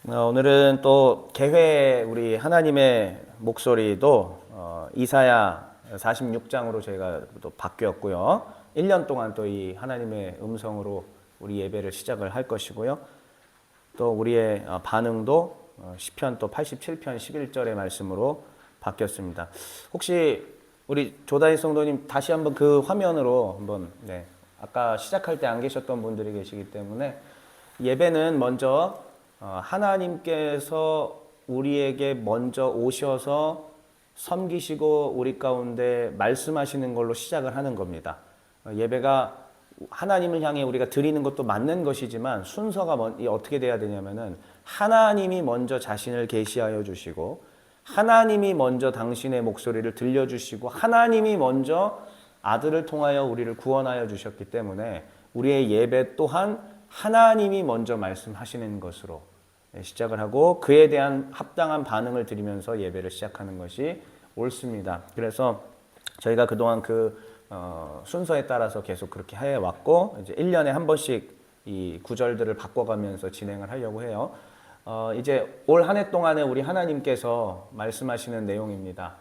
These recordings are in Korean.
오늘은 또 개회 우리 하나님의 목소리도 이사야 46장으로 저희가 또 바뀌었고요. 1년 동안 또 이 하나님의 음성으로 우리 예배를 시작을 할 것이고요. 또 우리의 반응도 시편 또 87편 11절의 말씀으로 바뀌었습니다. 혹시 우리 조다희 성도님 다시 한번 그 화면으로 한번 아까 시작할 때 안 계셨던 분들이 계시기 때문에 예배는 먼저 하나님께서 우리에게 먼저 오셔서 섬기시고 우리 가운데 말씀하시는 걸로 시작을 하는 겁니다. 예배가 하나님을 향해 우리가 드리는 것도 맞는 것이지만 순서가 어떻게 돼야 되냐면은 하나님이 먼저 자신을 계시하여 주시고 하나님이 먼저 당신의 목소리를 들려주시고 하나님이 먼저 아들을 통하여 우리를 구원하여 주셨기 때문에 우리의 예배 또한 하나님이 먼저 말씀하시는 것으로 시작을 하고 그에 대한 합당한 반응을 드리면서 예배를 시작하는 것이 옳습니다. 그래서 저희가 그동안 그 순서에 따라서 계속 그렇게 해왔고 이제 1년에 한 번씩 이 구절들을 바꿔가면서 진행을 하려고 해요. 이제 올 한 해 동안에 우리 하나님께서 말씀하시는 내용입니다.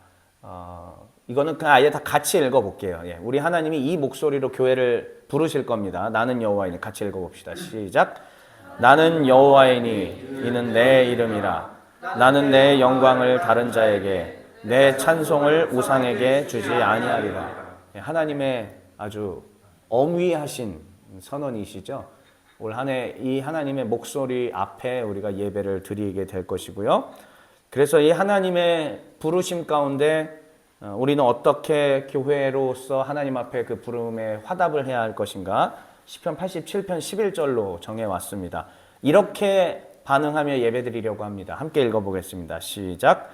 이거는 그냥 아예 다 같이 읽어볼게요. 우리 하나님이 이 목소리로 교회를 부르실 겁니다. 나는 여호와이니 같이 읽어봅시다. 시작. 나는 여호와이니 이는 내 이름이라. 나는 내 영광을 다른 자에게 내 찬송을 우상에게 주지 아니하리라. 하나님의 아주 엄위하신 선언이시죠. 올 한 해 이 하나님의 목소리 앞에 우리가 예배를 드리게 될 것이고요. 그래서 이 하나님의 부르심 가운데 우리는 어떻게 교회로서 하나님 앞에 그 부름에 화답을 해야 할 것인가? 시편 87편 11절로 정해왔습니다. 이렇게 반응하며 예배드리려고 합니다. 함께 읽어보겠습니다. 시작.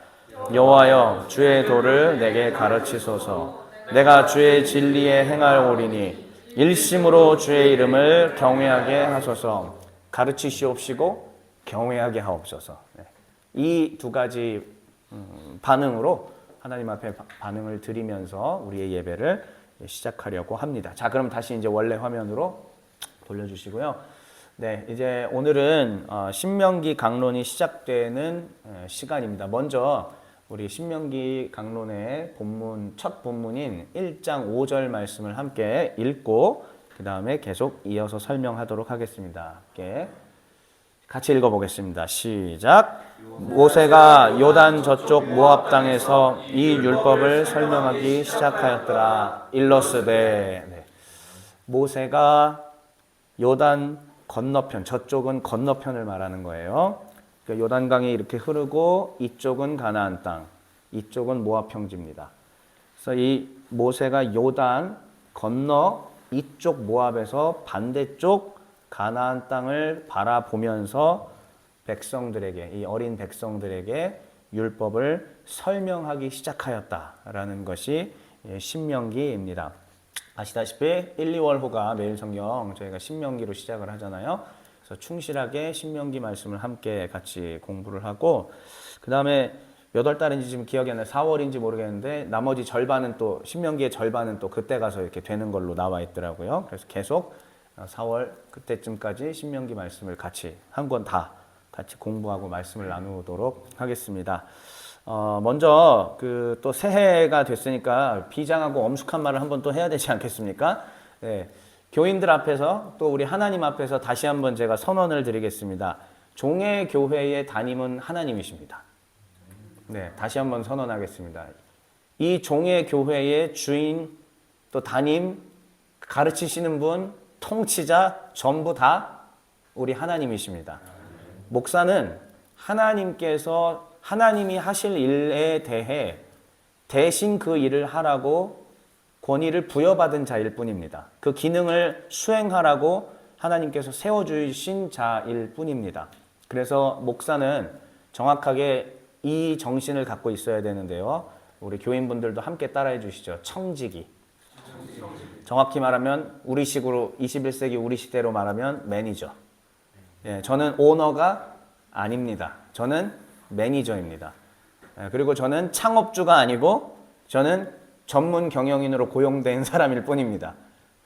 여호와여 주의 도를 내게 가르치소서. 내가 주의 진리에 행하오리니 일심으로 주의 이름을 경외하게 하소서. 가르치시옵시고 경외하게 하옵소서. 이 두 가지 반응으로 하나님 앞에 반응을 드리면서 우리의 예배를 시작하려고 합니다. 자, 그럼 다시 이제 원래 화면으로 돌려주시고요. 이제 오늘은 신명기 강론이 시작되는 시간입니다. 먼저 우리 신명기 강론의 첫 본문인 1장 5절 말씀을 함께 읽고 그 다음에 계속 이어서 설명하도록 하겠습니다. 함께 같이 읽어보겠습니다. 시작. 모세가 요단 저쪽 모압 땅에서 이 율법을 설명하기 시작하였더라. 일러스되. 모세가 요단 건너편, 저쪽은 건너편을 말하는 거예요. 그러니까 요단강이 이렇게 흐르고 이쪽은 가나안 땅, 이쪽은 모압 평지입니다. 그래서 이 모세가 요단 건너 이쪽 모압에서 반대쪽 가나안 땅을 바라보면서 백성들에게, 이 어린 백성들에게 율법을 설명하기 시작하였다라는 것이 신명기입니다. 아시다시피 1, 2월 호가 매일 성경 저희가 신명기로 시작을 하잖아요. 그래서 충실하게 신명기 말씀을 함께 같이 공부를 하고 그 다음에 몇 월 달인지 지금 기억이 안 나요. 4월인지 모르겠는데 나머지 절반은 또 신명기의 절반은 또 그때 가서 이렇게 되는 걸로 나와 있더라고요. 그래서 계속 4월 그때쯤까지 신명기 말씀을 같이 한 권 다 같이 공부하고 말씀을 나누도록 하겠습니다. 먼저 그 또 새해가 됐으니까 비장하고 엄숙한 말을 한번 또 해야 되지 않겠습니까? 교인들 앞에서 또 우리 하나님 앞에서 다시 한번 제가 선언을 드리겠습니다. 종의 교회의 담임은 하나님이십니다. 다시 한번 선언하겠습니다. 이 종의 교회의 주인 또 담임 가르치시는 분 통치자 전부 다 우리 하나님이십니다. 목사는 하나님께서 하나님이 하실 일에 대해 대신 그 일을 하라고 권위를 부여받은 자일 뿐입니다. 그 기능을 수행하라고 하나님께서 세워주신 자일 뿐입니다. 그래서 목사는 정확하게 이 정신을 갖고 있어야 되는데요. 우리 교인분들도 함께 따라해 주시죠. 청지기. 정확히 말하면 우리식으로 21세기 우리 시대로 말하면 매니저. 저는 오너가 아닙니다. 저는 매니저입니다. 그리고 저는 창업주가 아니고 저는 전문 경영인으로 고용된 사람일 뿐입니다.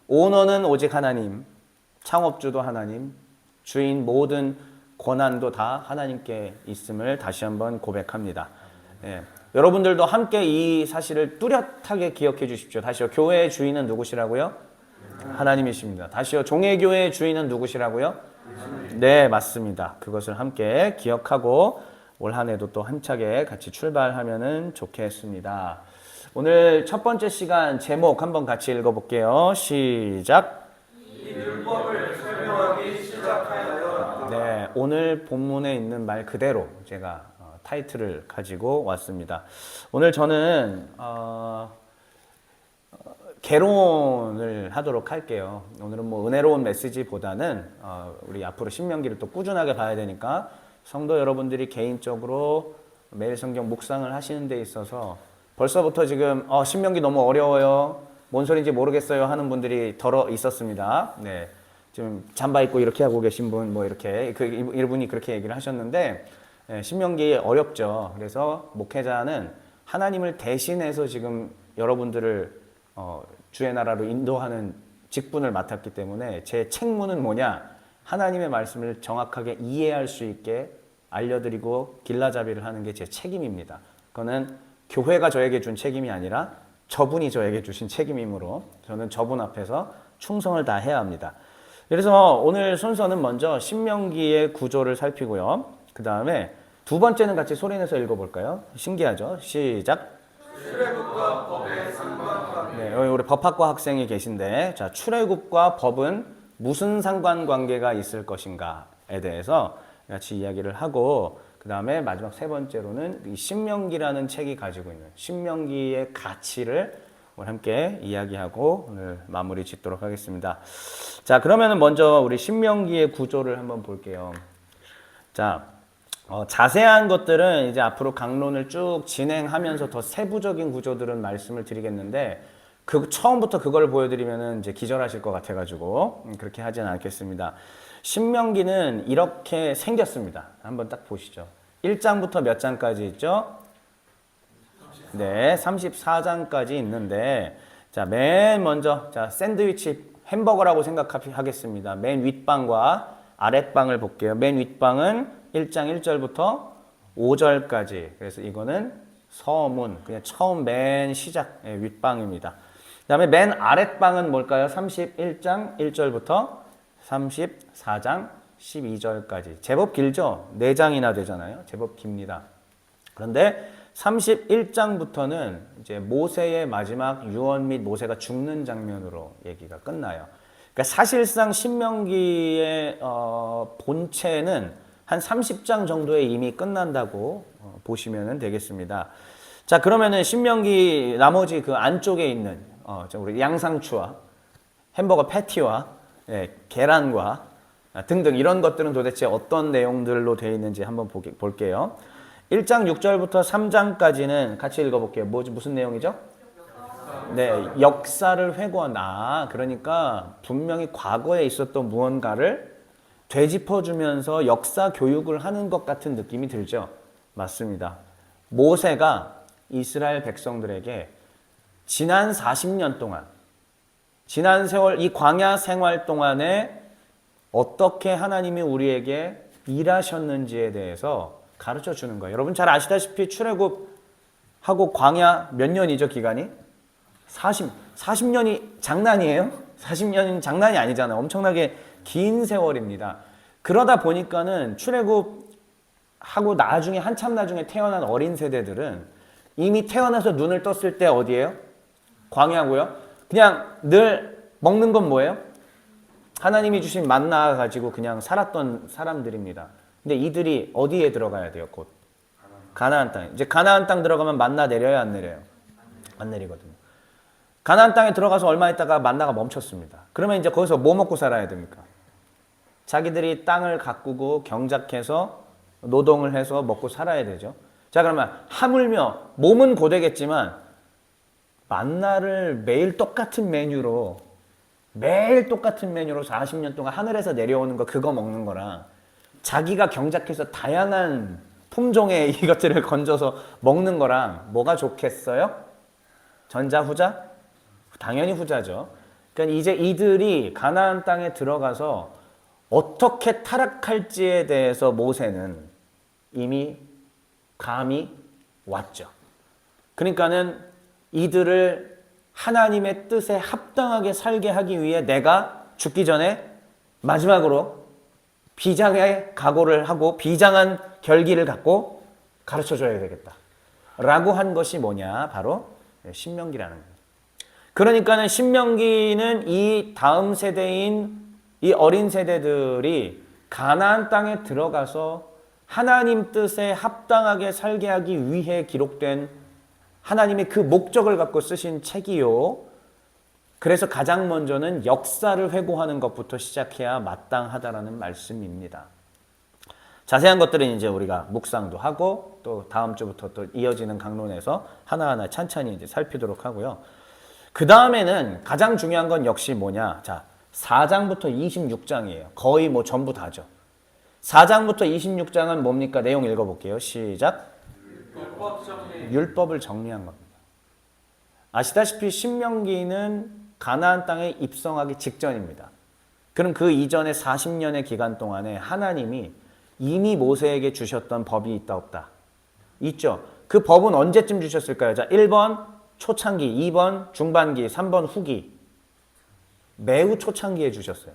오너는 오직 하나님, 창업주도 하나님, 주인 모든 권한도 다 하나님께 있음을 다시 한번 고백합니다. 예. 여러분들도 함께 이 사실을 뚜렷하게 기억해 주십시오. 다시요. 교회의 주인은 누구시라고요? 하나님이십니다. 다시요. 종의 교회의 주인은 누구시라고요? 네, 맞습니다. 그것을 함께 기억하고 올 한 해도 또 힘차게 같이 출발하면은 좋겠습니다. 오늘 첫 번째 시간 제목 한번 같이 읽어볼게요. 시작. 이 율법을 설명하기 시작하여. 네, 오늘 본문에 있는 말 그대로 제가 타이틀을 가지고 왔습니다. 오늘 저는 개론을 하도록 할게요. 오늘은 뭐 은혜로운 메시지보다는 우리 앞으로 신명기를 또 꾸준하게 봐야 되니까 성도 여러분들이 개인적으로 매일 성경 묵상을 하시는 데 있어서 벌써부터 지금 신명기 너무 어려워요. 뭔 소리인지 모르겠어요 하는 분들이 덜어 있었습니다. 네, 지금 잠바 입고 이렇게 하고 계신 분 뭐 이렇게 이분이 그렇게 얘기를 하셨는데 신명기 어렵죠. 그래서 목회자는 하나님을 대신해서 지금 여러분들을 주의 나라로 인도하는 직분을 맡았기 때문에 제 책무는 뭐냐? 하나님의 말씀을 정확하게 이해할 수 있게 알려드리고 길라잡이를 하는 게 제 책임입니다. 그거는 교회가 저에게 준 책임이 아니라 저분이 저에게 주신 책임이므로 저는 저분 앞에서 충성을 다해야 합니다. 그래서 오늘 순서는 먼저 신명기의 구조를 살피고요. 그 다음에 두 번째는 같이 소리내서 읽어볼까요? 신기하죠? 시작. 출애굽과 법의 상관관계. 네, 여기 우리 법학과 학생이 계신데, 자, 출애굽과 법은 무슨 상관관계가 있을 것인가에 대해서 같이 이야기를 하고, 그 다음에 마지막 세 번째로는 이 신명기라는 책이 가지고 있는 신명기의 가치를 오늘 함께 이야기하고 오늘 마무리 짓도록 하겠습니다. 자, 그러면은 먼저 우리 신명기의 구조를 한번 볼게요. 자, 자세한 것들은 이제 앞으로 강론을 쭉 진행하면서 더 세부적인 구조들은 말씀을 드리겠는데 처음부터 그걸 보여드리면은 이제 기절하실 것 같아가지고 그렇게 하진 않겠습니다. 신명기는 이렇게 생겼습니다. 한번 딱 보시죠. 1장부터 몇 장까지 있죠? 네, 34장까지 있는데 자, 맨 먼저 자, 샌드위치 햄버거라고 생각하겠습니다. 맨 윗방과 아랫방을 볼게요. 맨 윗방은 1장 1절부터 5절까지. 그래서 이거는 서문, 그냥 처음 맨 시작 윗방입니다. 그 다음에 맨 아랫방은 뭘까요? 31장 1절부터 34장 12절까지. 제법 길죠? 4장이나 되잖아요. 제법 깁니다. 그런데 31장부터는 이제 모세의 마지막 유언 및 모세가 죽는 장면으로 얘기가 끝나요. 그러니까 사실상 신명기의 본체는 한 30장 정도에 이미 끝난다고 보시면 되겠습니다. 자, 그러면은 신명기 나머지 그 안쪽에 있는 우리 양상추와 햄버거 패티와 계란과 등등 이런 것들은 도대체 어떤 내용들로 되어 있는지 한번 볼게요. 1장 6절부터 3장까지는 같이 읽어볼게요. 무슨 내용이죠? 네, 역사를 회고한다. 그러니까 분명히 과거에 있었던 무언가를 되짚어주면서 역사 교육을 하는 것 같은 느낌이 들죠? 맞습니다. 모세가 이스라엘 백성들에게 지난 40년 동안, 지난 세월 이 광야 생활 동안에 어떻게 하나님이 우리에게 일하셨는지에 대해서 가르쳐 주는 거예요. 여러분 잘 아시다시피 출애굽하고 광야 몇 년이죠, 기간이? 40년이 장난이에요? 40년은 장난이 아니잖아요. 엄청나게 긴 세월입니다. 그러다 보니까는 출애굽하고 나중에 한참 나중에 태어난 어린 세대들은 이미 태어나서 눈을 떴을 때 어디예요? 광야고요. 그냥 늘 먹는 건 뭐예요? 하나님이 주신 만나 가지고 그냥 살았던 사람들입니다. 근데 이들이 어디에 들어가야 돼요? 곧 가나안 땅. 이제 가나안 땅 들어가면 만나 내려요, 안 내려요? 안 내리거든요. 가나안 땅에 들어가서 얼마 있다가 만나가 멈췄습니다. 그러면 이제 거기서 뭐 먹고 살아야 됩니까? 자기들이 땅을 가꾸고 경작해서 노동을 해서 먹고 살아야 되죠. 자, 그러면 하물며 몸은 고되겠지만 만나를 매일 똑같은 메뉴로 40년 동안 하늘에서 내려오는 거 그거 먹는 거랑 자기가 경작해서 다양한 품종의 이것들을 건져서 먹는 거랑 뭐가 좋겠어요? 전자, 후자? 당연히 후자죠. 그러니까 이제 이들이 가나안 땅에 들어가서 어떻게 타락할지에 대해서 모세는 이미 감이 왔죠. 그러니까는 이들을 하나님의 뜻에 합당하게 살게 하기 위해 내가 죽기 전에 마지막으로 비장의 각오를 하고 비장한 결기를 갖고 가르쳐줘야 되겠다 라고 한 것이 뭐냐? 바로 신명기라는 거예요. 그러니까는 신명기는 이 다음 세대인 이 어린 세대들이 가나안 땅에 들어가서 하나님 뜻에 합당하게 살게 하기 위해 기록된 하나님의 그 목적을 갖고 쓰신 책이요. 그래서 가장 먼저는 역사를 회고하는 것부터 시작해야 마땅하다라는 말씀입니다. 자세한 것들은 이제 우리가 묵상도 하고 또 다음 주부터 또 이어지는 강론에서 하나하나 찬찬히 이제 살피도록 하고요. 그 다음에는 가장 중요한 건 역시 뭐냐? 자, 4장부터 26장이에요. 거의 뭐 전부 다죠. 4장부터 26장은 뭡니까? 내용 읽어볼게요. 시작. 율법을 정리한 겁니다. 아시다시피 신명기는 가나안 땅에 입성하기 직전입니다. 그럼 그 이전에 40년의 기간 동안에 하나님이 이미 모세에게 주셨던 법이 있다 없다? 있죠. 그 법은 언제쯤 주셨을까요? 자, 1번 초창기, 2번 중반기, 3번 후기. 매우 초창기에 주셨어요.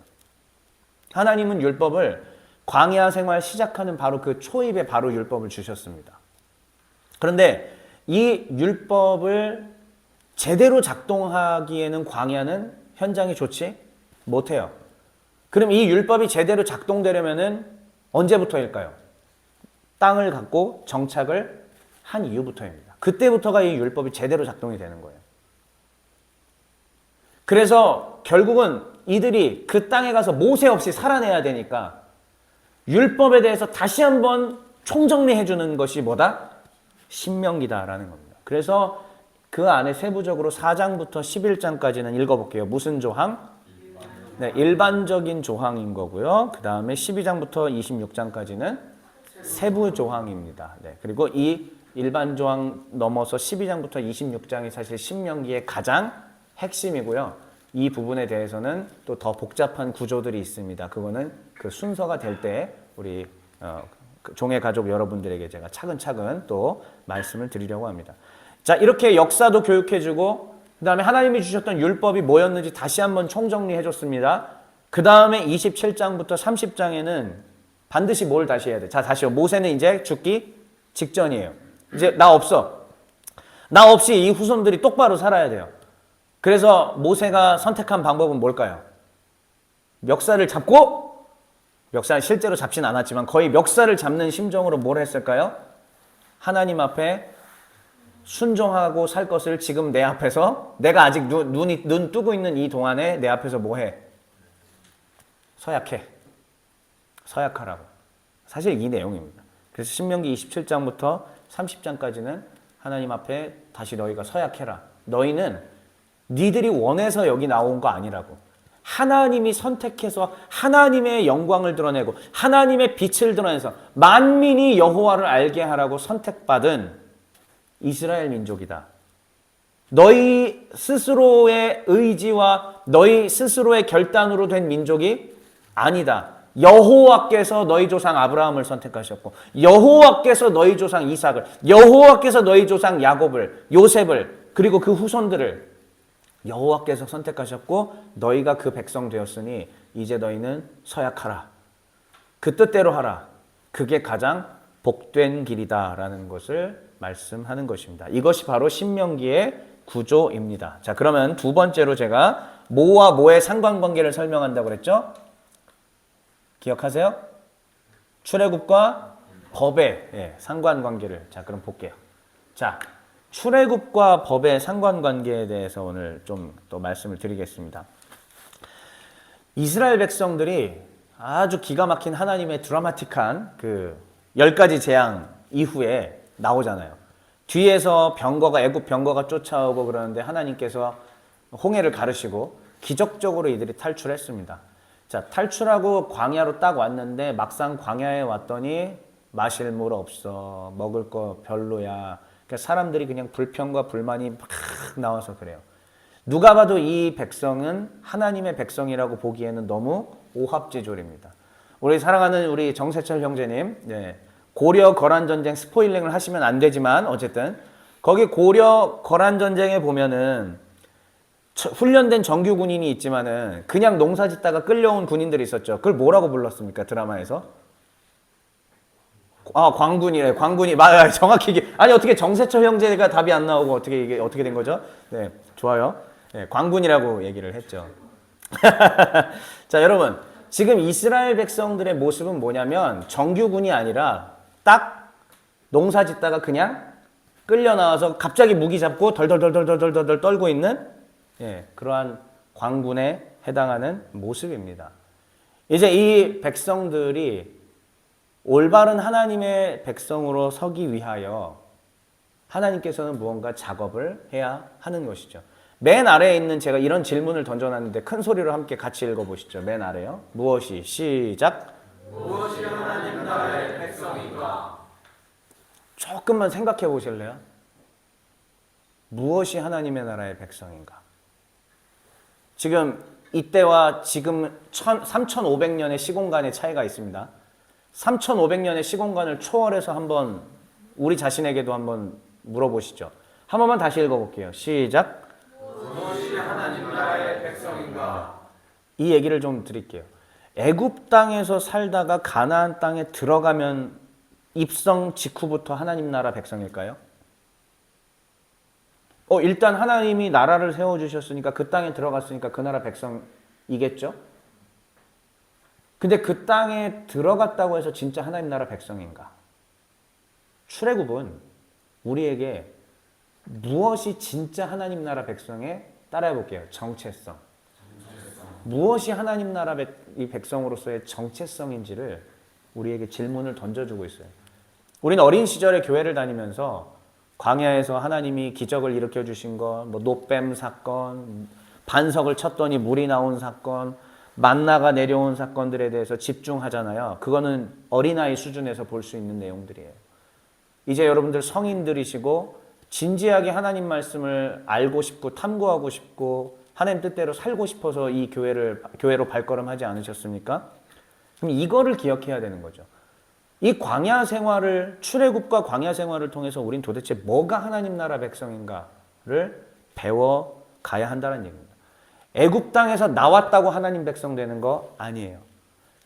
하나님은 율법을 광야 생활 시작하는 바로 그 초입에 바로 율법을 주셨습니다. 그런데 이 율법을 제대로 작동하기에는 광야는 현장이 좋지 못해요. 그럼 이 율법이 제대로 작동되려면은 언제부터일까요? 땅을 갖고 정착을 한 이후부터입니다. 그때부터가 이 율법이 제대로 작동이 되는 거예요. 그래서 결국은 이들이 그 땅에 가서 모세 없이 살아내야 되니까 율법에 대해서 다시 한번 총정리해 주는 것이 뭐다? 신명기다라는 겁니다. 그래서 그 안에 세부적으로 4장부터 11장까지는 읽어볼게요. 무슨 조항? 네, 일반적인 조항인 거고요. 그 다음에 12장부터 26장까지는 세부 조항입니다. 네, 그리고 이 일반 조항 넘어서 12장부터 26장이 사실 신명기의 가장 핵심이고요. 이 부분에 대해서는 또 더 복잡한 구조들이 있습니다. 그거는 그 순서가 될 때 우리 종의 가족 여러분들에게 제가 차근차근 또 말씀을 드리려고 합니다. 자, 이렇게 역사도 교육해주고 그 다음에 하나님이 주셨던 율법이 뭐였는지 다시 한번 총정리해줬습니다. 그 다음에 27장부터 30장에는 반드시 뭘 다시 해야 돼? 자, 다시요. 모세는 이제 죽기 직전이에요. 이제 나 없어. 나 없이 이 후손들이 똑바로 살아야 돼요. 그래서 모세가 선택한 방법은 뭘까요? 멱살을 잡고, 멱살을 실제로 잡진 않았지만 거의 멱살을 잡는 심정으로 뭘 했을까요? 하나님 앞에 순종하고 살 것을 지금 내 앞에서, 내가 아직 눈 뜨고 있는 이 동안에 내 앞에서 뭐 해? 서약해. 서약하라고. 사실 이 내용입니다. 그래서 신명기 27장부터 30장까지는 하나님 앞에 다시 너희가 서약해라. 너희는 니들이 원해서 여기 나온 거 아니라고. 하나님이 선택해서 하나님의 영광을 드러내고 하나님의 빛을 드러내서 만민이 여호와를 알게 하라고 선택받은 이스라엘 민족이다. 너희 스스로의 의지와 너희 스스로의 결단으로 된 민족이 아니다. 여호와께서 너희 조상 아브라함을 선택하셨고 여호와께서 너희 조상 이삭을, 여호와께서 너희 조상 야곱을, 요셉을, 그리고 그 후손들을 여호와께서 선택하셨고 너희가 그 백성 되었으니 이제 너희는 서약하라. 그 뜻대로 하라. 그게 가장 복된 길이다라는 것을 말씀하는 것입니다. 이것이 바로 신명기의 구조입니다. 자, 그러면 두 번째로 제가 뭐와 뭐의 상관관계를 설명한다고 그랬죠? 기억하세요? 출애굽과 법의 상관관계를 자, 그럼 볼게요. 자, 출애굽과 법의 상관관계에 대해서 오늘 좀 또 말씀을 드리겠습니다. 이스라엘 백성들이 아주 기가 막힌 하나님의 드라마틱한 그 10가지 재앙 이후에 나오잖아요. 뒤에서 병거가, 애굽 병거가 쫓아오고 그러는데 하나님께서 홍해를 가르시고 기적적으로 이들이 탈출했습니다. 자, 탈출하고 광야로 딱 왔는데 막상 광야에 왔더니 마실 물 없어, 먹을 거 별로야. 그러니까 사람들이 그냥 불평과 불만이 막 나와서 그래요. 누가 봐도 이 백성은 하나님의 백성이라고 보기에는 너무 오합지졸입니다. 우리 사랑하는 우리 정세철 형제님, 네. 고려 거란 전쟁 스포일링을 하시면 안 되지만 어쨌든 거기 고려 거란 전쟁에 보면은 훈련된 정규 군인이 있지만은 그냥 농사 짓다가 끌려온 군인들이 있었죠. 그걸 뭐라고 불렀습니까? 드라마에서? 아, 광군이래. 광군이. 맞아요. 정확히. 아니, 어떻게 정세철 형제가 답이 안 나오고 어떻게 이게 어떻게 된 거죠? 네. 좋아요. 네, 광군이라고 얘기를 했죠. 자, 여러분. 지금 이스라엘 백성들의 모습은 뭐냐면 정규군이 아니라 딱 농사 짓다가 그냥 끌려 나와서 갑자기 무기 잡고 덜덜덜덜덜덜덜 떨고 있는 그러한 광군에 해당하는 모습입니다. 이제 이 백성들이 올바른 하나님의 백성으로 서기 위하여 하나님께서는 무언가 작업을 해야 하는 것이죠. 맨 아래에 있는 제가 이런 질문을 던져놨는데 큰 소리로 함께 같이 읽어보시죠. 맨 아래요. 무엇이? 시작. 무엇이 하나님 나라의 백성인가? 조금만 생각해 보실래요? 무엇이 하나님의 나라의 백성인가? 지금 이때와 지금 3500년의 시공간의 차이가 있습니다. 3500년의 시공간을 초월해서 한번 우리 자신에게도 한번 물어보시죠. 한 번만 다시 읽어볼게요. 시작. 무엇이 하나님 나라의 백성인가? 이 얘기를 좀 드릴게요. 애굽 땅에서 살다가 가나안 땅에 들어가면 입성 직후부터 하나님 나라 백성일까요? 일단 하나님이 나라를 세워주셨으니까 그 땅에 들어갔으니까 그 나라 백성이겠죠? 근데 그 땅에 들어갔다고 해서 진짜 하나님 나라 백성인가? 출애굽은 우리에게 무엇이 진짜 하나님 나라 백성에 따라해 볼게요. 정체성. 무엇이 하나님 나라 백성으로서의 정체성인지를 우리에게 질문을 던져주고 있어요. 우리는 어린 시절에 교회를 다니면서 광야에서 하나님이 기적을 일으켜 주신 것, 뭐 노뱀 사건, 반석을 쳤더니 물이 나온 사건, 만나가 내려온 사건들에 대해서 집중하잖아요. 그거는 어린아이 수준에서 볼 수 있는 내용들이에요. 이제 여러분들 성인들이시고 진지하게 하나님 말씀을 알고 싶고 탐구하고 싶고 하나님 뜻대로 살고 싶어서 이 교회로 발걸음하지 않으셨습니까? 그럼 이거를 기억해야 되는 거죠. 이 광야 생활을 출애굽과 광야 생활을 통해서 우린 도대체 뭐가 하나님 나라 백성인가를 배워 가야 한다는 얘기입니다. 애굽 땅에서 나왔다고 하나님 백성 되는 거 아니에요.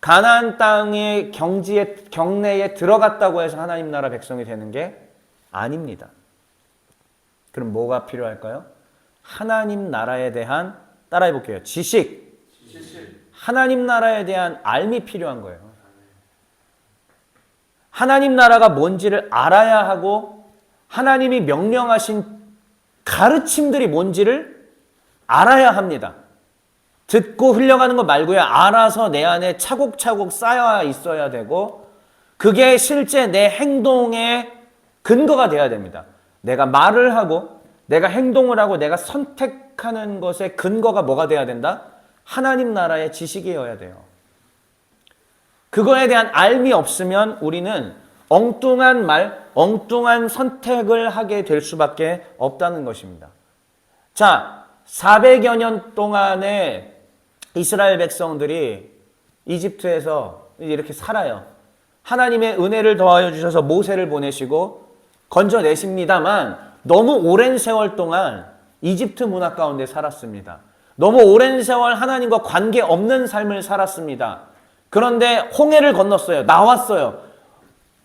가나안 땅의 경내에 들어갔다고 해서 하나님 나라 백성이 되는 게 아닙니다. 그럼 뭐가 필요할까요? 하나님 나라에 대한, 따라해 볼게요. 지식. 하나님 나라에 대한 알미 필요한 거예요. 하나님 나라가 뭔지를 알아야 하고 하나님이 명령하신 가르침들이 뭔지를 알아야 합니다. 듣고 흘려가는 거 말고요. 알아서 내 안에 차곡차곡 쌓여 있어야 되고 그게 실제 내 행동의 근거가 돼야 됩니다. 내가 말을 하고 내가 행동을 하고 내가 선택하는 것의 근거가 뭐가 돼야 된다? 하나님 나라의 지식이어야 돼요. 그거에 대한 알미 없으면 우리는 엉뚱한 말, 엉뚱한 선택을 하게 될 수밖에 없다는 것입니다. 자, 400여 년 동안에 이스라엘 백성들이 이집트에서 이렇게 살아요. 하나님의 은혜를 더하여 주셔서 모세를 보내시고 건져내십니다만 너무 오랜 세월 동안 이집트 문화 가운데 살았습니다. 너무 오랜 세월 하나님과 관계없는 삶을 살았습니다. 그런데 홍해를 건넜어요. 나왔어요.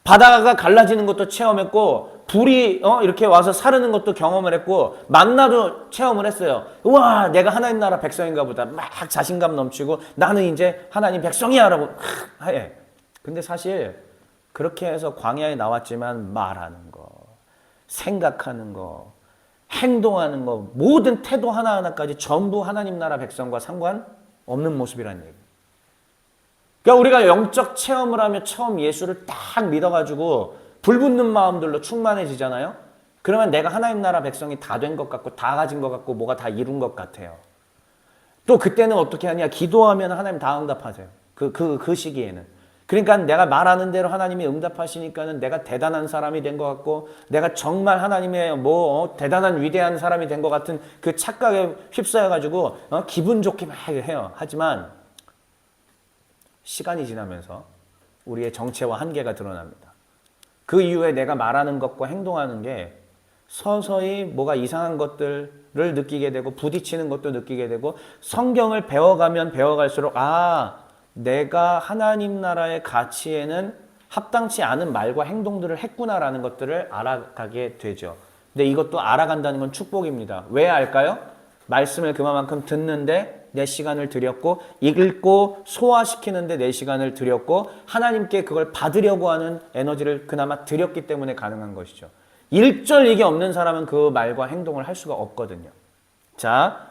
바다가 갈라지는 것도 체험했고 불이 이렇게 와서 사르는 것도 경험을 했고 만나도 체험을 했어요. 우와, 내가 하나님 나라 백성인가 보다. 막 자신감 넘치고 나는 이제 하나님 백성이야 라고 해. 근데 사실 그렇게 해서 광야에 나왔지만 말하는 거, 생각하는 거, 행동하는 거, 모든 태도 하나하나까지 전부 하나님 나라 백성과 상관없는 모습이라는 얘기예요. 그러니까 우리가 영적 체험을 하며 처음 예수를 딱 믿어가지고 불붙는 마음들로 충만해지잖아요. 그러면 내가 하나님 나라 백성이 다 된 것 같고 다 가진 것 같고 뭐가 다 이룬 것 같아요. 또 그때는 어떻게 하냐? 기도하면 하나님 다 응답하세요. 그 시기에는. 그러니까 내가 말하는 대로 하나님이 응답하시니까는 내가 대단한 사람이 된 것 같고 내가 정말 하나님의 대단한 위대한 사람이 된 것 같은 그 착각에 휩싸여가지고 기분 좋게 막 해요. 하지만 시간이 지나면서 우리의 정체와 한계가 드러납니다. 그 이후에 내가 말하는 것과 행동하는 게 서서히 뭐가 이상한 것들을 느끼게 되고 부딪히는 것도 느끼게 되고 성경을 배워가면 배워갈수록 내가 하나님 나라의 가치에는 합당치 않은 말과 행동들을 했구나라는 것들을 알아가게 되죠. 근데 이것도 알아간다는 건 축복입니다. 왜 알까요? 말씀을 그만큼 듣는데 내 시간을 들였고 읽고 소화시키는데 내 시간을 들였고 하나님께 그걸 받으려고 하는 에너지를 그나마 들였기 때문에 가능한 것이죠. 일절 이게 없는 사람은 그 말과 행동을 할 수가 없거든요. 자,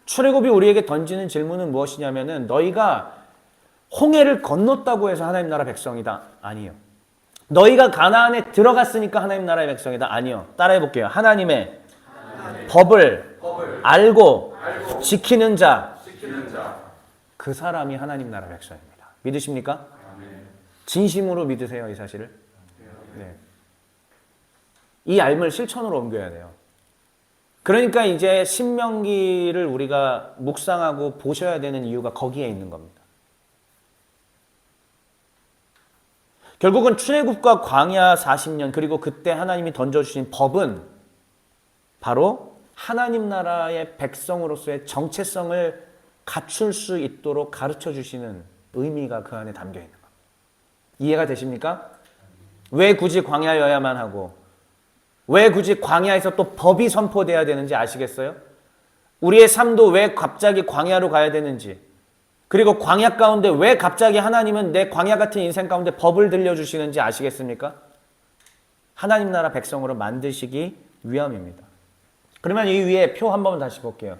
출애굽이 우리에게 던지는 질문은 무엇이냐면은 너희가 홍해를 건넜다고 해서 하나님 나라 백성이다? 아니요. 너희가 가나안에 들어갔으니까 하나님 나라의 백성이다? 아니요. 따라해 볼게요. 하나님의 법을 알고 지키는 자, 그 사람이 하나님 나라 백성입니다. 믿으십니까? 진심으로 믿으세요, 이 사실을? 네. 이 알을 실천으로 옮겨야 돼요. 그러니까 이제 신명기를 우리가 묵상하고 보셔야 되는 이유가 거기에 있는 겁니다. 결국은 출애굽과 광야 40년 그리고 그때 하나님이 던져주신 법은 바로 하나님 나라의 백성으로서의 정체성을 갖출 수 있도록 가르쳐 주시는 의미가 그 안에 담겨 있는 겁니다. 이해가 되십니까? 왜 굳이 광야여야만 하고 왜 굳이 광야에서 또 법이 선포돼야 되는지 아시겠어요? 우리의 삶도 왜 갑자기 광야로 가야 되는지 그리고 광야 가운데 왜 갑자기 하나님은 내 광야 같은 인생 가운데 법을 들려주시는지 아시겠습니까? 하나님 나라 백성으로 만드시기 위함입니다. 그러면 이 위에 표 한 번 다시 볼게요.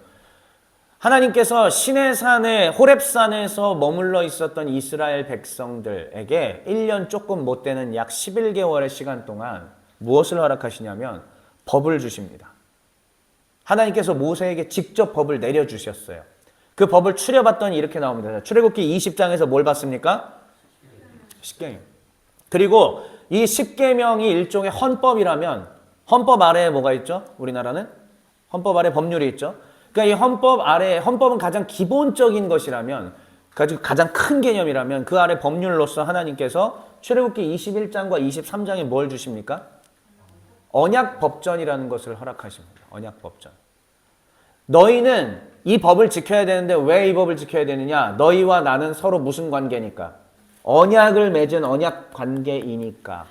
하나님께서 시내산의 호렙산에서 머물러 있었던 이스라엘 백성들에게 1년 조금 못 되는 약 11개월의 시간 동안 무엇을 허락하시냐면 법을 주십니다. 하나님께서 모세에게 직접 법을 내려주셨어요. 그 법을 추려봤더니 이렇게 나옵니다. 출애굽기 20장에서 뭘 봤습니까? 십계명. 그리고 이 십계명이 일종의 헌법이라면 헌법 아래에 뭐가 있죠? 우리나라는? 헌법 아래 법률이 있죠. 그러니까 이 헌법 아래 헌법은 가장 기본적인 것이라면 가장 큰 개념이라면 그 아래 법률로서 하나님께서 출애굽기 21장과 23장에 뭘 주십니까? 언약 법전이라는 것을 허락하십니다. 언약 법전. 너희는 이 법을 지켜야 되는데 왜 이 법을 지켜야 되느냐? 너희와 나는 서로 무슨 관계니까? 언약을 맺은 언약 관계이니까.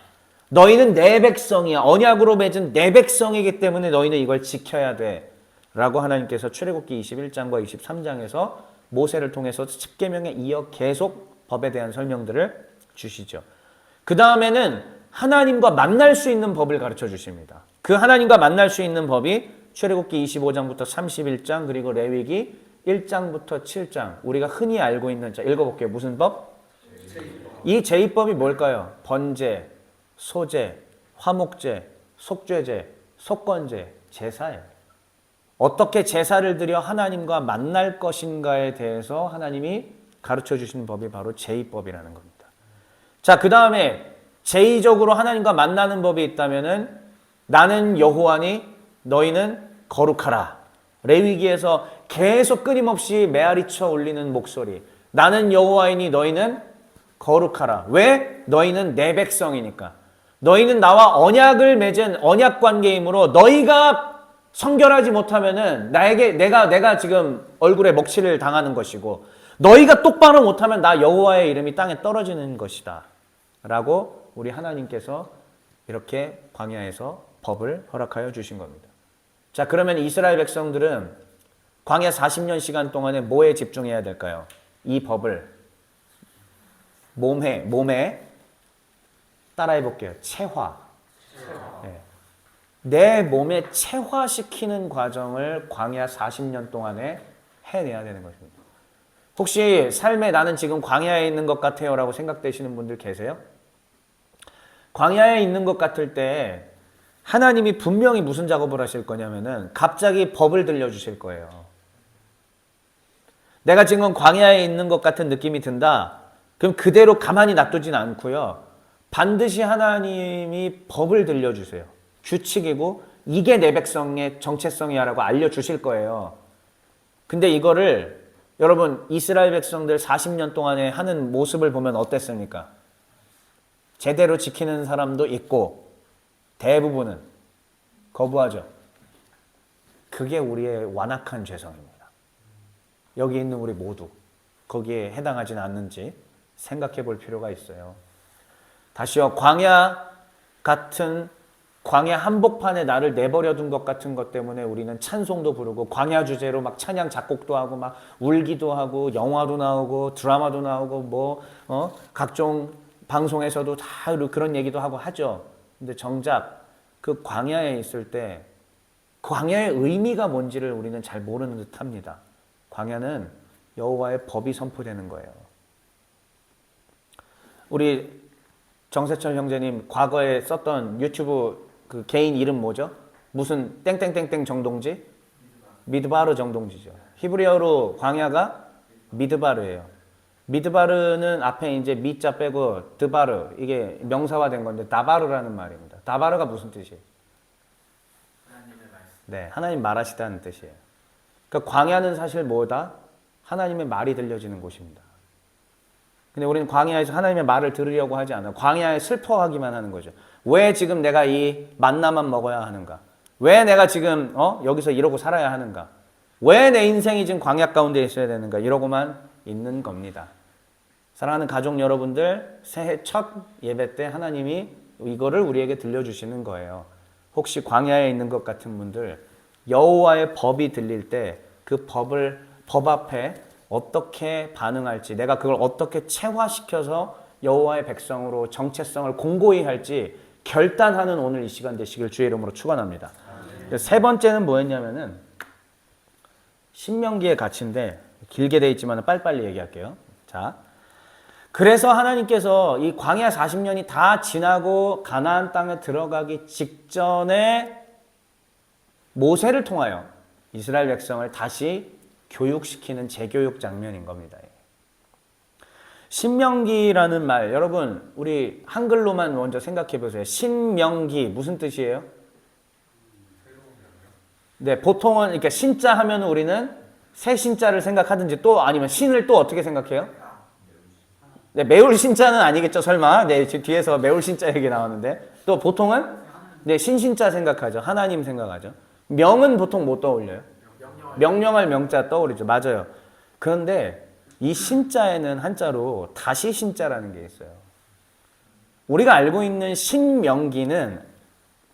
너희는 내 백성이야. 언약으로 맺은 내 백성이기 때문에 너희는 이걸 지켜야 돼. 라고 하나님께서 출애굽기 21장과 23장에서 모세를 통해서 십계명에 이어 계속 법에 대한 설명들을 주시죠. 그 다음에는 하나님과 만날 수 있는 법을 가르쳐 주십니다. 그 하나님과 만날 수 있는 법이 출애굽기 25장부터 31장 그리고 레위기 1장부터 7장 우리가 흔히 알고 있는 자 읽어볼게요. 무슨 법? 이 제의법이 뭘까요? 번제, 소제, 화목제, 속죄제, 속건제, 제사예요. 어떻게 제사를 드려 하나님과 만날 것인가에 대해서 하나님이 가르쳐 주시는 법이 바로 제의법이라는 겁니다. 자, 그 다음에 제의적으로 하나님과 만나는 법이 있다면은 나는 여호와니 너희는 거룩하라. 레위기에서 계속 끊임없이 메아리쳐 울리는 목소리. 나는 여호와이니 너희는 거룩하라. 왜? 너희는 내 백성이니까. 너희는 나와 언약을 맺은 언약 관계이므로 너희가 성결하지 못하면은 내가 지금 얼굴에 먹칠을 당하는 것이고 너희가 똑바로 못하면 나 여호와의 이름이 땅에 떨어지는 것이다. 라고 우리 하나님께서 이렇게 광야에서 법을 허락하여 주신 겁니다. 자, 그러면 이스라엘 백성들은 광야 40년 시간 동안에 뭐에 집중해야 될까요? 이 법을 몸에 따라해 볼게요. 체화. 네. 내 몸에 체화시키는 과정을 광야 40년 동안에 해내야 되는 것입니다. 혹시 삶에 나는 지금 광야에 있는 것 같아요 라고 생각되시는 분들 계세요? 광야에 있는 것 같을 때 하나님이 분명히 무슨 작업을 하실 거냐면은 갑자기 법을 들려주실 거예요. 내가 지금 광야에 있는 것 같은 느낌이 든다. 그럼 그대로 가만히 놔두진 않고요. 반드시 하나님이 법을 들려주세요. 규칙이고 이게 내 백성의 정체성이야 라고 알려주실 거예요. 근데 이거를 여러분 이스라엘 백성들 40년 동안에 하는 모습을 보면 어땠습니까? 제대로 지키는 사람도 있고 대부분은 거부하죠. 그게 우리의 완악한 죄성입니다. 여기 있는 우리 모두 거기에 해당하지는 않는지 생각해 볼 필요가 있어요. 다시요. 광야 한복판에 나를 내버려 둔 것 같은 것 때문에 우리는 찬송도 부르고 광야 주제로 막 찬양 작곡도 하고 막 울기도 하고 영화도 나오고 드라마도 나오고 각종 방송에서도 다 그런 얘기도 하고 하죠. 근데 정작 그 광야에 있을 때 광야의 의미가 뭔지를 우리는 잘 모르는 듯합니다. 광야는 여호와의 법이 선포되는 거예요. 우리 정세철 형제님 과거에 썼던 유튜브 그 개인 이름 뭐죠? 무슨 땡땡땡땡 정동지? 미드바르 정동지죠. 히브리어로 광야가 미드바르예요. 미드바르는 앞에 이제 미자 빼고 드바르 이게 명사화된 건데 다바르라는 말입니다. 다바르가 무슨 뜻이에요? 네, 하나님 말하시다는 뜻이에요. 그러니까 광야는 사실 뭐다? 하나님의 말이 들려지는 곳입니다. 근데 우리는 광야에서 하나님의 말을 들으려고 하지 않아요. 광야에 슬퍼하기만 하는 거죠. 왜 지금 내가 이 만나만 먹어야 하는가? 왜 내가 지금 여기서 이러고 살아야 하는가? 왜 내 인생이 지금 광야 가운데 있어야 되는가? 이러고만 있는 겁니다. 사랑하는 가족 여러분들, 새해 첫 예배 때 하나님이 이거를 우리에게 들려주시는 거예요. 혹시 광야에 있는 것 같은 분들, 여호와의 법이 들릴 때 그 법 앞에 어떻게 반응할지, 내가 그걸 어떻게 체화시켜서 여호와의 백성으로 정체성을 공고히 할지 결단하는 오늘 이 시간 되시길 주의 이름으로 축원합니다. 세 번째는 뭐였냐면은 신명기의 가치인데 길게 돼 있지만 빨리빨리 얘기할게요. 자, 그래서 하나님께서 이 광야 40년이 다 지나고 가나안 땅에 들어가기 직전에 모세를 통하여 이스라엘 백성을 다시 교육시키는 재교육 장면인 겁니다. 신명기라는 말, 여러분 우리 한글로만 먼저 생각해 보세요. 신명기 무슨 뜻이에요? 네, 보통은 이렇게 신자 하면 우리는 새 신자를 생각하든지 또 아니면 신을 또 어떻게 생각해요? 네, 매울 신자는 아니겠죠, 설마. 네, 뒤에서 매울 신자 얘기 나왔는데 또 보통은 네, 신신자 생각하죠. 하나님 생각하죠. 명은 보통 뭐 떠올려요? 명령할 명자 떠오르죠. 맞아요. 그런데 이 신자에는 한자로 다시 신자라는 게 있어요. 우리가 알고 있는 신명기는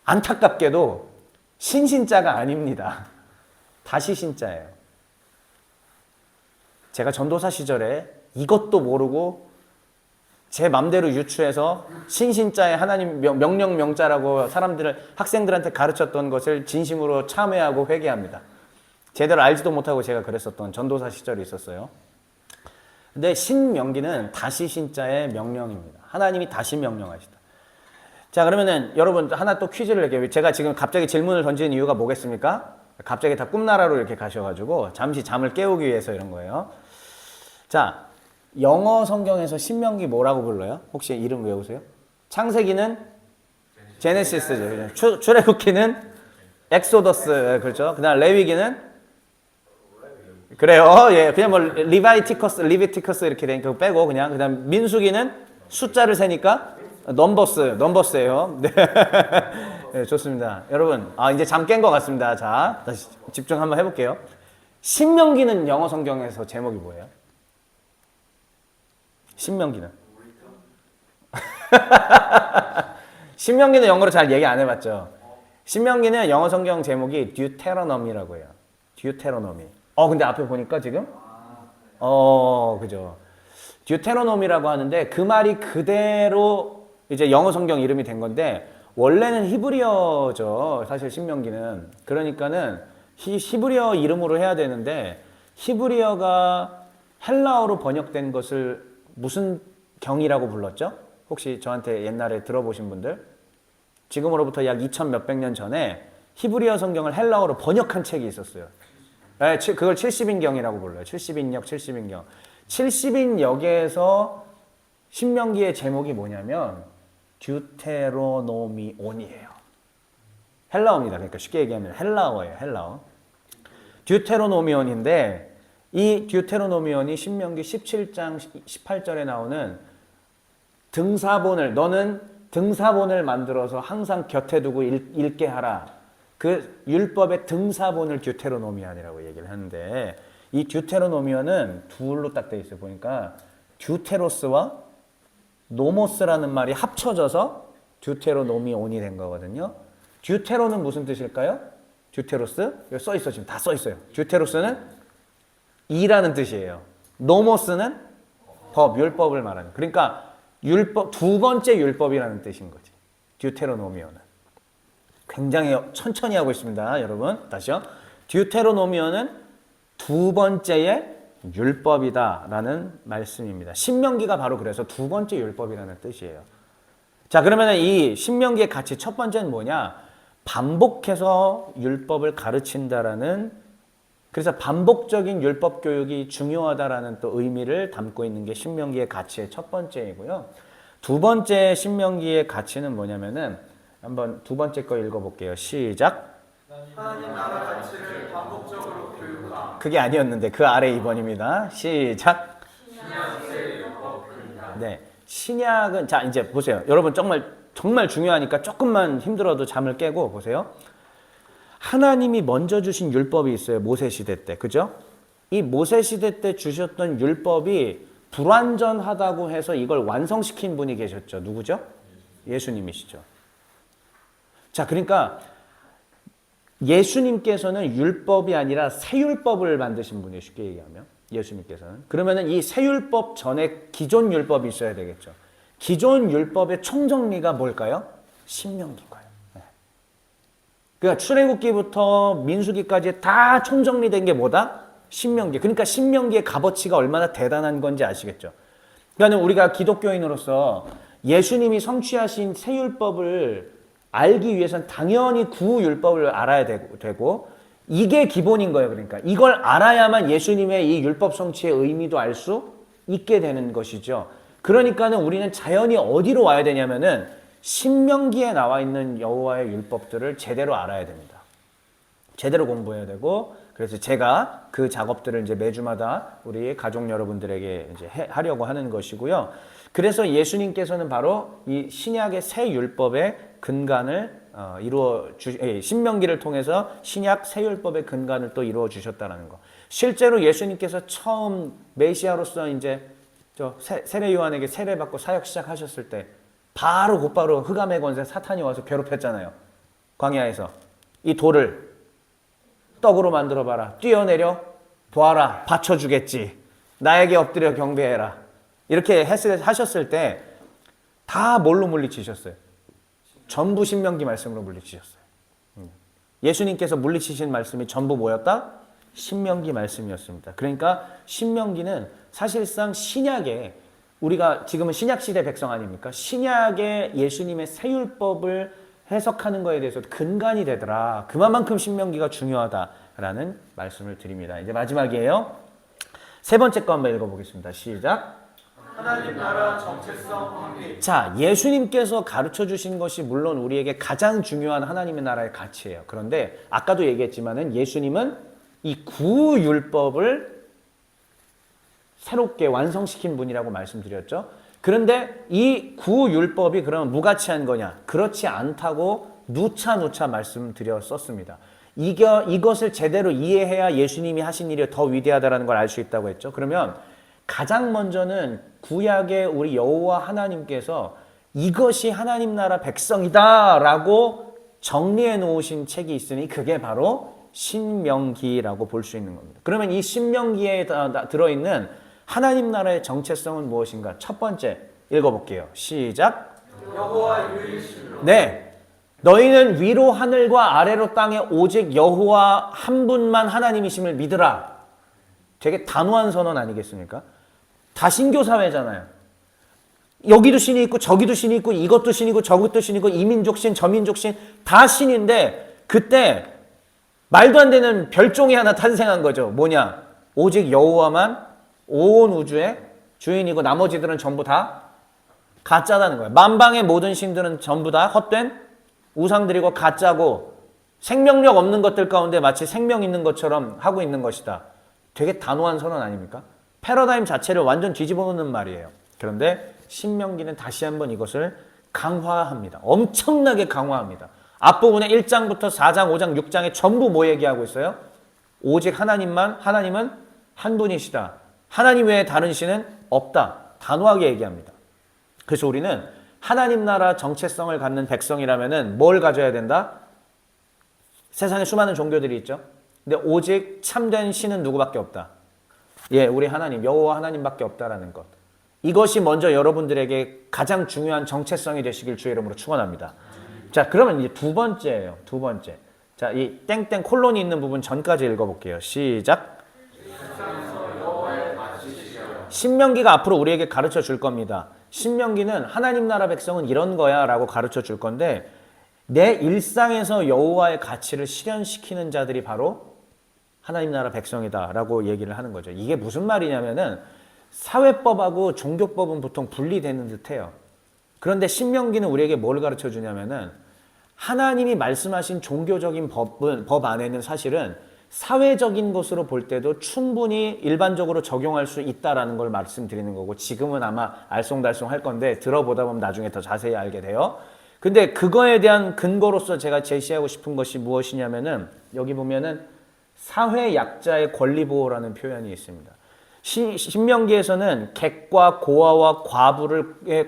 안타깝게도 신신자가 아닙니다. 다시 신자예요. 제가 전도사 시절에 이것도 모르고 제 맘대로 유추해서 신신자의 하나님 명령 명자라고 학생들한테 가르쳤던 것을 진심으로 참회하고 회개합니다. 제대로 알지도 못하고 제가 그랬었던 전도사 시절이 있었어요. 근데 신명기는 다시 신자의 명령입니다. 하나님이 다시 명령하시다. 자, 그러면은 여러분 하나 또 퀴즈를 낼게요. 제가 지금 갑자기 질문을 던지는 이유가 뭐겠습니까? 갑자기 다 꿈나라로 이렇게 가셔가지고 잠시 잠을 깨우기 위해서 이런 거예요. 자, 영어 성경에서 신명기 뭐라고 불러요? 혹시 이름 외우세요? 창세기는 제네시스죠. 출애굽기는 엑소더스, 그렇죠? 그다음 레위기는 그래요. 예, 그냥 뭐 리비티커스 이렇게 되니까 그거 빼고 그냥 그다음 민수기는 숫자를 세니까 넘버스예요. 네. 네, 좋습니다. 여러분, 이제 잠 깬 것 같습니다. 자, 다시 집중 한번 해볼게요. 신명기는 영어 성경에서 제목이 뭐예요? 신명기는? 신명기는 영어로 잘 얘기 안 해봤죠. 신명기는 영어 성경 제목이 듀테로놈이라고 해요. 듀테로노미. 근데 앞에 보니까 지금 그죠. 듀테로노미라고 하는데 그 말이 그대로 이제 영어 성경 이름이 된 건데 원래는 히브리어죠. 사실 신명기는. 그러니까는 히브리어 이름으로 해야 되는데 히브리어가 헬라어로 번역된 것을 무슨 경이라고 불렀죠? 혹시 저한테 옛날에 들어보신 분들? 지금으로부터 약 2000 몇백 년 전에 히브리어 성경을 헬라어로 번역한 책이 있었어요. 네, 그걸 70인경이라고 불러요. 70인역, 70인경. 70인역에서 신명기의 제목이 뭐냐면 듀테로노미온이에요. 헬라어입니다. 그러니까 쉽게 얘기하면 헬라어예요. 헬라어. 듀테로노미온인데 이 듀테로노미온이 신명기 17장 18절에 나오는 등사본을 너는 등사본을 만들어서 항상 곁에 두고 읽게 하라. 그 율법의 등사본을 듀테로노미온이라고 얘기를 하는데 이 듀테로노미온은 둘로 딱 돼 있어요. 보니까 듀테로스와 노모스라는 말이 합쳐져서 듀테로노미온이 된 거거든요. 듀테로는 무슨 뜻일까요? 듀테로스? 여기 써 있어. 지금 다 써 있어요. 듀테로스는 이라는 뜻이에요. 노모스는 법, 율법을 말하는. 그러니까 율법, 두 번째 율법이라는 뜻인 거지. 듀테로노미온은. 굉장히 천천히 하고 있습니다. 여러분. 다시요. 듀테로노미온은 두 번째의 율법이다라는 말씀입니다. 신명기가 바로 그래서 두 번째 율법이라는 뜻이에요. 자, 그러면 이 신명기의 가치 첫 번째는 뭐냐? 반복해서 율법을 가르친다라는, 그래서 반복적인 율법 교육이 중요하다라는 또 의미를 담고 있는 게 신명기의 가치의 첫 번째이고요. 두 번째 신명기의 가치는 뭐냐면은 한번 두 번째 거 읽어볼게요. 시작. 하나님 나라 가치를 반복적으로 교육하. 그게 아니었는데 그 아래 2번입니다. 시작. 신약의 율법 근간. 네, 신약은 자 이제 보세요. 여러분 정말 중요하니까 조금만 힘들어도 잠을 깨고 보세요. 하나님이 먼저 주신 율법이 있어요. 모세 시대 때. 그죠? 이 모세 시대 때 주셨던 율법이 불완전하다고 해서 이걸 완성시킨 분이 계셨죠. 누구죠? 예수님이시죠. 자, 그러니까 예수님께서는 율법이 아니라 새 율법을 만드신 분이에요. 쉽게 얘기하면. 예수님께서는. 그러면은 이 새 율법 전에 기존 율법이 있어야 되겠죠. 기존 율법의 총정리가 뭘까요? 신명기가요. 네. 그러니까 출애굽기부터 민수기까지 다 총정리된 게 뭐다? 신명기. 그러니까 신명기의 값어치가 얼마나 대단한 건지 아시겠죠. 그러니까 우리가 기독교인으로서 예수님이 성취하신 새 율법을 알기 위해서는 당연히 구율법을 알아야 되고 이게 기본인 거예요. 그러니까 이걸 알아야만 예수님의 이 율법 성취의 의미도 알 수 있게 되는 것이죠. 그러니까는 우리는 자연히 어디로 와야 되냐면은 신명기에 나와 있는 여호와의 율법들을 제대로 알아야 됩니다. 제대로 공부해야 되고, 그래서 제가 그 작업들을 이제 매주마다 우리 가족 여러분들에게 이제 하려고 하는 것이고요. 그래서 예수님께서는 바로 이 신약의 새 율법의 근간을 신명기를 통해서 신약 새 율법의 근간을 또 이루어 주셨다는 거. 실제로 예수님께서 처음 메시아로서 이제 세례 요한에게 세례 받고 사역 시작하셨을 때 곧바로 흑암의 권세 사탄이 와서 괴롭혔잖아요. 광야에서 이 돌을 떡으로 만들어 봐라. 뛰어내려 보아라. 받쳐주겠지. 나에게 엎드려 경배해라. 이렇게 하셨을 때 다 뭘로 물리치셨어요? 전부 신명기 말씀으로 물리치셨어요. 예수님께서 물리치신 말씀이 전부 뭐였다? 신명기 말씀이었습니다. 그러니까 신명기는 사실상 신약에, 우리가 지금은 신약시대 백성 아닙니까? 신약의 예수님의 새 율법을 해석하는 거에 대해서 근간이 되더라. 그만큼 신명기가 중요하다라는 말씀을 드립니다. 이제 마지막이에요. 세 번째 거 한번 읽어보겠습니다. 시작. 하나님 나라 정체성 확립. 자, 예수님께서 가르쳐 주신 것이 물론 우리에게 가장 중요한 하나님의 나라의 가치예요. 그런데 아까도 얘기했지만은 예수님은 이 구율법을 새롭게 완성시킨 분이라고 말씀드렸죠. 그런데 이 구율법이 그러면 무가치한 거냐? 그렇지 않다고 누차 말씀드렸었습니다. 이것을 제대로 이해해야 예수님이 하신 일이 더 위대하다는 걸 알 수 있다고 했죠. 그러면 가장 먼저는 구약의 우리 여호와 하나님께서 이것이 하나님 나라 백성이다라고 정리해 놓으신 책이 있으니 그게 바로 신명기라고 볼 수 있는 겁니다. 그러면 이 신명기에 들어있는 하나님 나라의 정체성은 무엇인가? 첫 번째 읽어볼게요. 시작. 여호와 유일신으로. 네, 너희는 위로 하늘과 아래로 땅에 오직 여호와 한 분만 하나님이심을 믿으라. 되게 단호한 선언 아니겠습니까? 다신교 사회잖아요. 여기도 신이 있고 저기도 신이 있고 이것도 신이고 저것도 신이고 이민족 신 저민족 신 다 신인데 그때 말도 안 되는 별종이 하나 탄생한 거죠. 뭐냐? 오직 여호와만 온 우주의 주인이고 나머지들은 전부 다 가짜다는 거예요. 만방의 모든 신들은 전부 다 헛된 우상들이고 가짜고 생명력 없는 것들 가운데 마치 생명 있는 것처럼 하고 있는 것이다. 되게 단호한 선언 아닙니까? 패러다임 자체를 완전 뒤집어 놓는 말이에요. 그런데 신명기는 다시 한번 이것을 강화합니다. 엄청나게 강화합니다. 앞부분에 1장부터 4장, 5장, 6장에 전부 뭐 얘기하고 있어요? 오직 하나님은 한 분이시다. 하나님 외에 다른 신은 없다. 단호하게 얘기합니다. 그래서 우리는 하나님 나라 정체성을 갖는 백성이라면은 뭘 가져야 된다? 세상에 수많은 종교들이 있죠. 근데 오직 참된 신은 누구밖에 없다. 예, 우리 하나님, 여호와 하나님밖에 없다라는 것. 이것이 먼저 여러분들에게 가장 중요한 정체성이 되시길 주의 이름으로 축원합니다. 자, 그러면 이제 두 번째예요. 두 번째. 자, 이 땡땡 콜론이 있는 부분 전까지 읽어볼게요. 시작. 신명기가 앞으로 우리에게 가르쳐 줄 겁니다. 신명기는 하나님 나라 백성은 이런 거야 라고 가르쳐 줄 건데 내 일상에서 여호와의 가치를 실현시키는 자들이 바로 하나님 나라 백성이다 라고 얘기를 하는 거죠. 이게 무슨 말이냐면은 사회법하고 종교법은 보통 분리되는 듯해요. 그런데 신명기는 우리에게 뭘 가르쳐 주냐면은 하나님이 말씀하신 종교적인 법 안에는 사실은 사회적인 것으로 볼 때도 충분히 일반적으로 적용할 수 있다라는 걸 말씀드리는 거고 지금은 아마 알쏭달쏭 할 건데 들어보다 보면 나중에 더 자세히 알게 돼요. 근데 그거에 대한 근거로서 제가 제시하고 싶은 것이 무엇이냐면은 여기 보면은 사회 약자의 권리 보호라는 표현이 있습니다. 신명기에서는 객과 고아와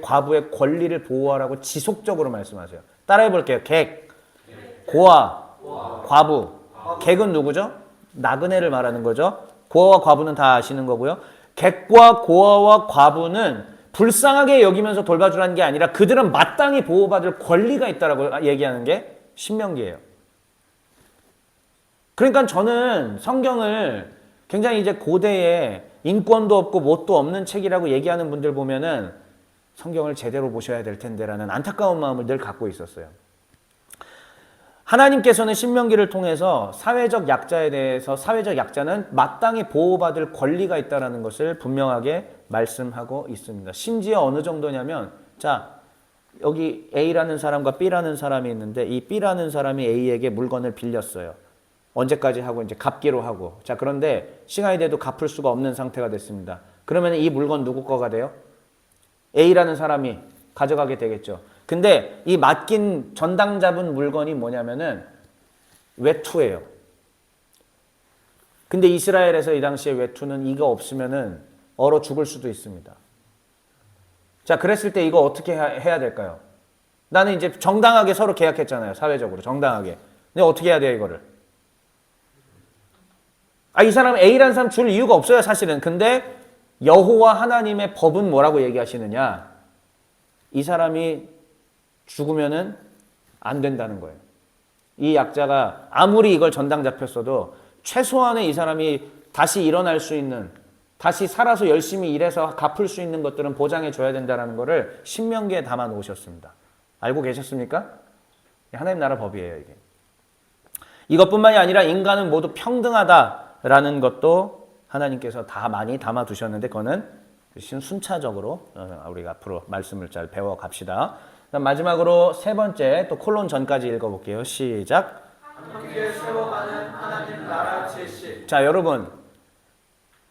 과부의 권리를 보호하라고 지속적으로 말씀하세요. 따라해 볼게요. 객, 고아, 과부. 객은 누구죠? 나그네를 말하는 거죠. 고아와 과부는 다 아시는 거고요. 객과 고아와 과부는 불쌍하게 여기면서 돌봐주라는 게 아니라 그들은 마땅히 보호받을 권리가 있다라고 얘기하는 게 신명기예요. 그러니까 저는 성경을 굉장히 이제 고대에 인권도 없고 뭣도 없는 책이라고 얘기하는 분들 보면은 성경을 제대로 보셔야 될 텐데라는 안타까운 마음을 늘 갖고 있었어요. 하나님께서는 신명기를 통해서 사회적 약자에 대해서 사회적 약자는 마땅히 보호받을 권리가 있다는 것을 분명하게 말씀하고 있습니다. 심지어 어느 정도냐면 자 여기 A라는 사람과 B라는 사람이 있는데 이 B라는 사람이 A에게 물건을 빌렸어요. 언제까지 하고 이제 갚기로 하고 자 그런데 시간이 돼도 갚을 수가 없는 상태가 됐습니다. 그러면 이 물건 누구 거가 돼요? A라는 사람이 가져가게 되겠죠. 근데 이 맡긴 전당 잡은 물건이 뭐냐면은 외투예요. 근데 이스라엘에서 이 당시에 외투는 이거 없으면은 얼어 죽을 수도 있습니다. 자, 그랬을 때 이거 어떻게 해야 될까요? 나는 이제 정당하게 서로 계약했잖아요. 사회적으로 정당하게. 근데 어떻게 해야 돼요, 이거를? 이 사람 A라는 사람 줄 이유가 없어요, 사실은. 근데 여호와 하나님의 법은 뭐라고 얘기하시느냐? 이 사람이 죽으면은 안 된다는 거예요. 이 약자가 아무리 이걸 전당 잡혔어도 최소한의 이 사람이 다시 일어날 수 있는, 다시 살아서 열심히 일해서 갚을 수 있는 것들은 보장해 줘야 된다는 것을 신명기에 담아 놓으셨습니다. 알고 계셨습니까? 하나님 나라 법이에요, 이게. 이것뿐만이 아니라 인간은 모두 평등하다라는 것도 하나님께서 다 많이 담아 두셨는데 그거는 순차적으로 우리가 앞으로 말씀을 잘 배워 갑시다. 마지막으로 세 번째 또 콜론 전까지 읽어볼게요. 시작. 함께 세워가는 하나님 나라 제시. 자, 여러분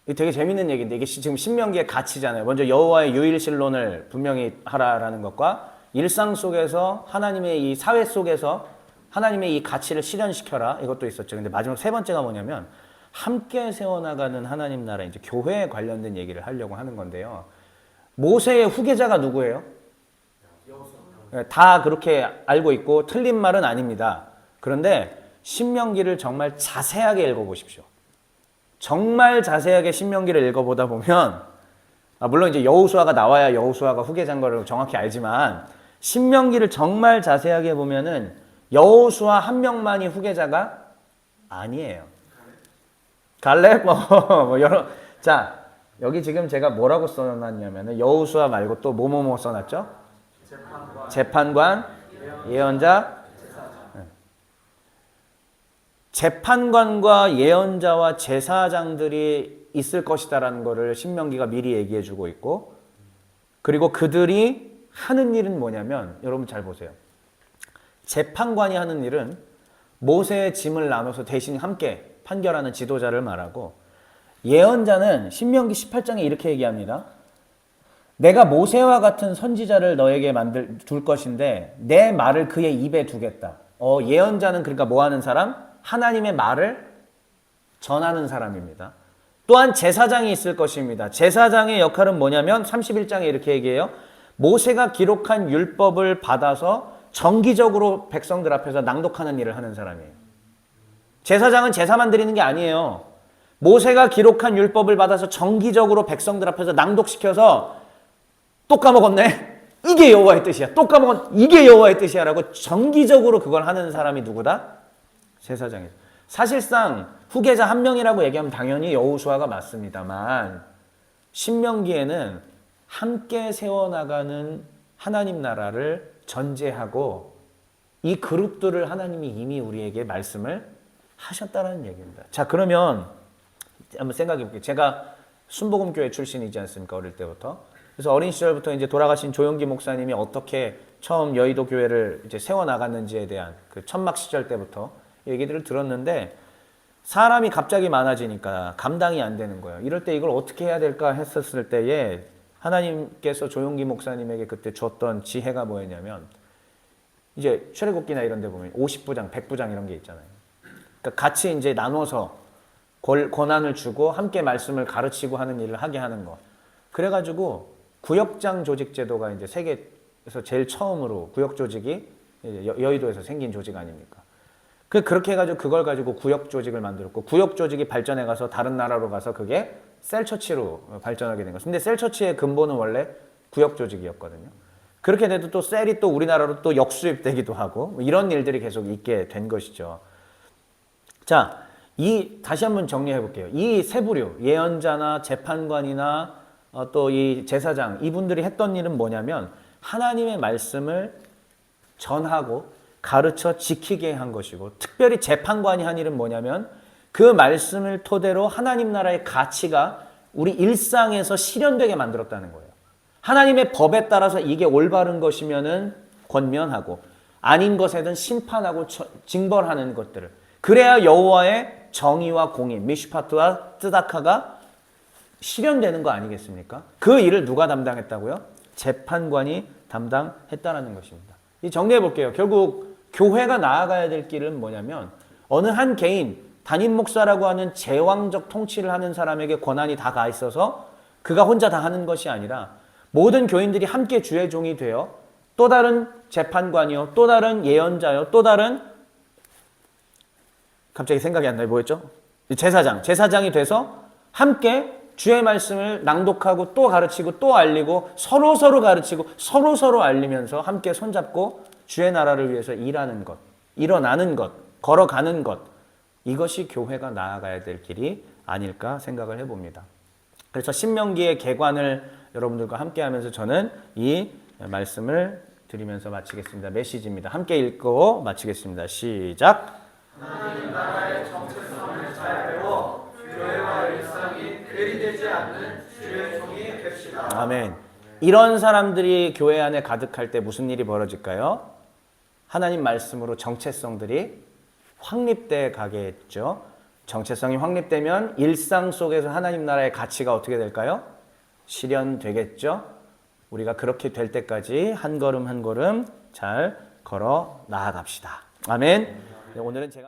이게 되게 재밌는 얘기인데 이게 지금 신명기의 가치잖아요. 먼저 여호와의 유일신론을 분명히 하라라는 것과 일상 속에서 하나님의 이 사회 속에서 하나님의 이 가치를 실현시켜라 이것도 있었죠. 근데 마지막 세 번째가 뭐냐면 함께 세워나가는 하나님 나라 이제 교회에 관련된 얘기를 하려고 하는 건데요. 모세의 후계자가 누구예요? 다 그렇게 알고 있고 틀린 말은 아닙니다. 그런데 신명기를 정말 자세하게 읽어보십시오. 정말 자세하게 신명기를 읽어보다 보면 물론 이제 여호수아가 나와야 여호수아가 후계자인 걸 정확히 알지만 신명기를 정말 자세하게 보면은 여호수아 한 명만이 후계자가 아니에요. 갈렙 뭐 여러 자 여기 지금 제가 뭐라고 써놨냐면은 여호수아 말고 또 뭐뭐뭐 써놨죠? 재판관, 예언자. 재판관과 예언자와 제사장들이 있을 것이다라는 것을 신명기가 미리 얘기해 주고 있고 그리고 그들이 하는 일은 뭐냐면 여러분 잘 보세요. 재판관이 하는 일은 모세의 짐을 나눠서 대신 함께 판결하는 지도자를 말하고 예언자는 신명기 18장에 이렇게 얘기합니다. 내가 모세와 같은 선지자를 너에게 둘 것인데 내 말을 그의 입에 두겠다. 예언자는 그러니까 뭐 하는 사람? 하나님의 말을 전하는 사람입니다. 또한 제사장이 있을 것입니다. 제사장의 역할은 뭐냐면 31장에 이렇게 얘기해요. 모세가 기록한 율법을 받아서 정기적으로 백성들 앞에서 낭독하는 일을 하는 사람이에요. 제사장은 제사만 드리는 게 아니에요. 모세가 기록한 율법을 받아서 정기적으로 백성들 앞에서 낭독시켜서 또 까먹었네? 이게 여호와의 뜻이야. 또 까먹었 이게 여호와의 뜻이야 라고 정기적으로 그걸 하는 사람이 누구다? 제사장이죠. 사실상 후계자 한 명이라고 얘기하면 당연히 여호수아가 맞습니다만 신명기에는 함께 세워나가는 하나님 나라를 전제하고 이 그룹들을 하나님이 이미 우리에게 말씀을 하셨다는 얘기입니다. 자, 그러면 한번 생각해 볼게요. 제가 순복음교회 출신이지 않습니까? 어릴 때부터. 그래서 어린 시절부터 이제 돌아가신 조용기 목사님이 어떻게 처음 여의도 교회를 이제 세워나갔는지에 대한 그 천막 시절 때부터 얘기들을 들었는데 사람이 갑자기 많아지니까 감당이 안 되는 거예요. 이럴 때 이걸 어떻게 해야 될까 했었을 때에 하나님께서 조용기 목사님에게 그때 줬던 지혜가 뭐였냐면 이제 출애굽기나 이런 데 보면 50부장, 100부장 이런 게 있잖아요. 그러니까 같이 이제 나눠서 권한을 주고 함께 말씀을 가르치고 하는 일을 하게 하는 거. 그래가지고 구역장 조직 제도가 이제 세계에서 제일 처음으로 구역 조직이 여의도에서 생긴 조직 아닙니까? 그렇게 해가지고 그걸 가지고 구역 조직을 만들었고 구역 조직이 발전해 가서 다른 나라로 가서 그게 셀처치로 발전하게 된 거죠. 근데 셀처치의 근본은 원래 구역 조직이었거든요. 그렇게 돼도 또 셀이 또 우리나라로 또 역수입되기도 하고 이런 일들이 계속 있게 된 것이죠. 자, 다시 한번 정리해 볼게요. 이 세 부류, 예언자나 재판관이나 또 이 제사장, 이분들이 했던 일은 뭐냐면 하나님의 말씀을 전하고 가르쳐 지키게 한 것이고 특별히 재판관이 한 일은 뭐냐면 그 말씀을 토대로 하나님 나라의 가치가 우리 일상에서 실현되게 만들었다는 거예요. 하나님의 법에 따라서 이게 올바른 것이면은 권면하고 아닌 것에든 심판하고 징벌하는 것들을 그래야 여호와의 정의와 공의, 미슈파트와 쯔다카가 실현되는 거 아니겠습니까? 그 일을 누가 담당했다고요? 재판관이 담당했다는 것입니다. 이 정리해 볼게요. 결국 교회가 나아가야 될 길은 뭐냐면 어느 한 개인, 담임 목사라고 하는 제왕적 통치를 하는 사람에게 권한이 다 가 있어서 그가 혼자 다 하는 것이 아니라 모든 교인들이 함께 주의 종이 되어 또 다른 재판관이요, 또 다른 예언자요, 또 다른 갑자기 생각이 안 나요. 뭐였죠? 제사장이 돼서 함께 주의 말씀을 낭독하고 또 가르치고 또 알리고 서로 가르치고 서로 알리면서 함께 손잡고 주의 나라를 위해서 일하는 것, 일어나는 것, 걸어가는 것 이것이 교회가 나아가야 될 길이 아닐까 생각을 해봅니다. 그래서 신명기의 개관을 여러분들과 함께 하면서 저는 이 말씀을 드리면서 마치겠습니다. 메시지입니다. 함께 읽고 마치겠습니다. 시작! 하나님 나라의 정체성을 잘 배워 교회와 일상이 괴리되지 않는 주의 종이 됩시다. 아멘. 이런 사람들이 교회 안에 가득할 때 무슨 일이 벌어질까요? 하나님 말씀으로 정체성들이 확립돼 가겠죠. 정체성이 확립되면 일상 속에서 하나님 나라의 가치가 어떻게 될까요? 실현되겠죠. 우리가 그렇게 될 때까지 한 걸음 한 걸음 잘 걸어 나아갑시다. 아멘. 오늘은 제가